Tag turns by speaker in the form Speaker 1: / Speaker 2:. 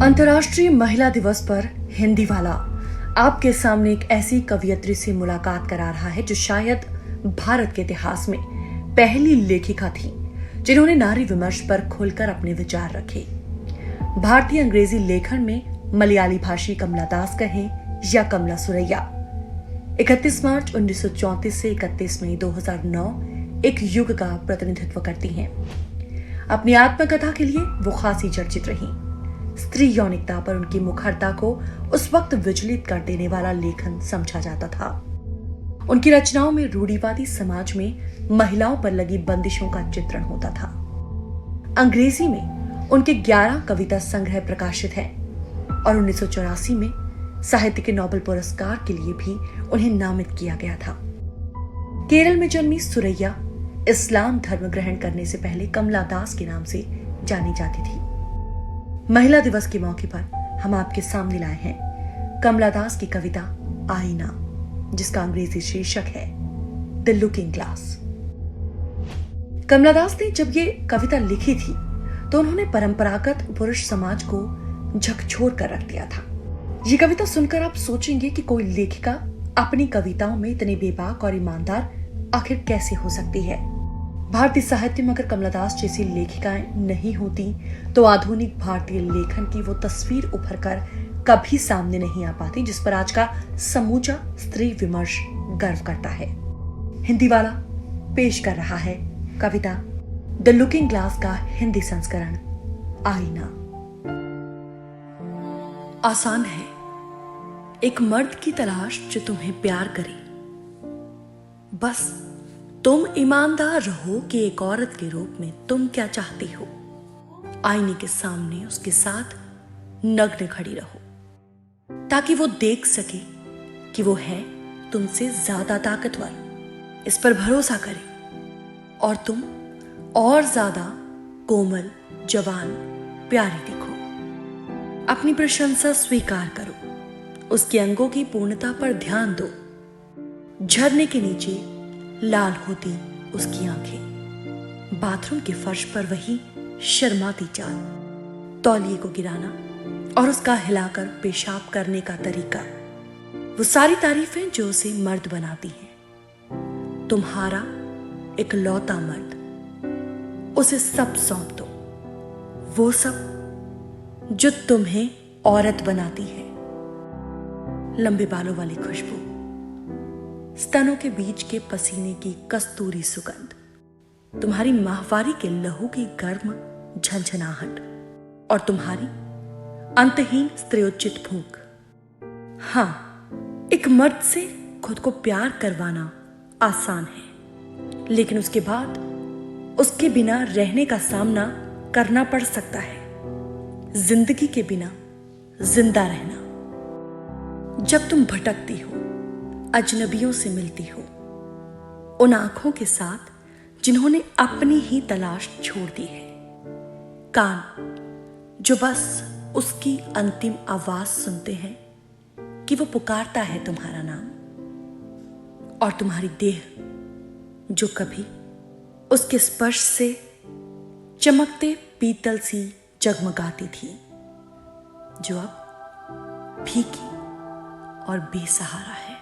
Speaker 1: अंतर्राष्ट्रीय महिला दिवस पर हिंदी वाला आपके सामने एक ऐसी कवियत्री से मुलाकात करा रहा है जो शायद भारत के इतिहास में पहली लेखिका थी जिन्होंने नारी विमर्श पर खुलकर अपने विचार रखे। भारतीय अंग्रेजी लेखन में मलयाली भाषी कमला दास कहें या कमला सुरैया 31 मार्च 1934 से 31 मई 2009 एक युग का प्रतिनिधित्व करती हैं। अपनी आत्मकथा के लिए वो खासी चर्चित रही। स्त्री यौनिकता पर उनकी मुखरता को उस वक्त विचलित कर देने वाला लेखन समझा जाता था। उनकी रचनाओं में रूढ़िवादी समाज में महिलाओं पर लगी बंदिशों का चित्रण होता था। अंग्रेजी में उनके 11 कविता संग्रह प्रकाशित हैं और 1984 में साहित्य के नोबेल पुरस्कार के लिए भी उन्हें नामित किया गया था। केरल में जन्मी सुरैया इस्लाम धर्म ग्रहण करने से पहले कमला दास के नाम से जानी जाती थी। महिला दिवस के मौके पर हम आपके सामने लाए हैं कमला दास की कविता आईना, जिसका अंग्रेजी शीर्षक है द लुकिंग ग्लास। कमला दास ने जब ये कविता लिखी थी तो उन्होंने परंपरागत पुरुष समाज को झकझोर कर रख दिया था। ये कविता सुनकर आप सोचेंगे कि कोई लेखिका अपनी कविताओं में इतनी बेबाक और ईमानदार आखिर कैसे हो सकती है। भारतीय साहित्य में अगर कमला दास जैसी लेखिकाएं नहीं होती तो आधुनिक भारतीय लेखन की वो तस्वीर उभर कर कभी सामने नहीं आ पाती जिस पर आज का समूचा स्त्री विमर्श गर्व करता है। हिंदी वाला पेश कर रहा है कविता द लुकिंग ग्लास का हिंदी संस्करण आईना। आसान है एक मर्द की तलाश जो तुम्हें प्यार करे, बस तुम ईमानदार रहो कि एक औरत के रूप में तुम क्या चाहती हो। आईने के सामने उसके साथ नग्न खड़ी रहो ताकि वो देख सके कि वो है तुमसे ज्यादा ताकतवर। इस पर भरोसा करे और तुम और ज्यादा कोमल, जवान, प्यारी दिखो। अपनी प्रशंसा स्वीकार करो, उसके अंगों की पूर्णता पर ध्यान दो। झरने के नीचे लाल होती उसकी आंखें, बाथरूम के फर्श पर वही शर्माती चाल, तौलिए को गिराना और उसका हिलाकर पेशाब करने का तरीका, वो सारी तारीफें जो उसे मर्द बनाती हैं। तुम्हारा इकलौता मर्द, उसे सब सौंप दो, वो सब जो तुम्हें औरत बनाती है। लंबे बालों वाली खुशबू, स्तनों के बीच के पसीने की कस्तूरी सुगंध, तुम्हारी माहवारी के लहू की गर्म झंझनाहट और तुम्हारी अंतहीन स्त्रीयोचित भूख। हाँ, एक मर्द से खुद को प्यार करवाना आसान है, लेकिन उसके बाद उसके बिना रहने का सामना करना पड़ सकता है। जिंदगी के बिना जिंदा रहना। जब तुम भटकती हो, अजनबियों से मिलती हो, उन आंखों के साथ जिन्होंने अपनी ही तलाश छोड़ दी है, कान जो बस उसकी अंतिम आवाज सुनते हैं कि वो पुकारता है तुम्हारा नाम, और तुम्हारी देह जो कभी उसके स्पर्श से चमकते पीतल सी जगमगाती थी, जो अब फीकी और बेसहारा है।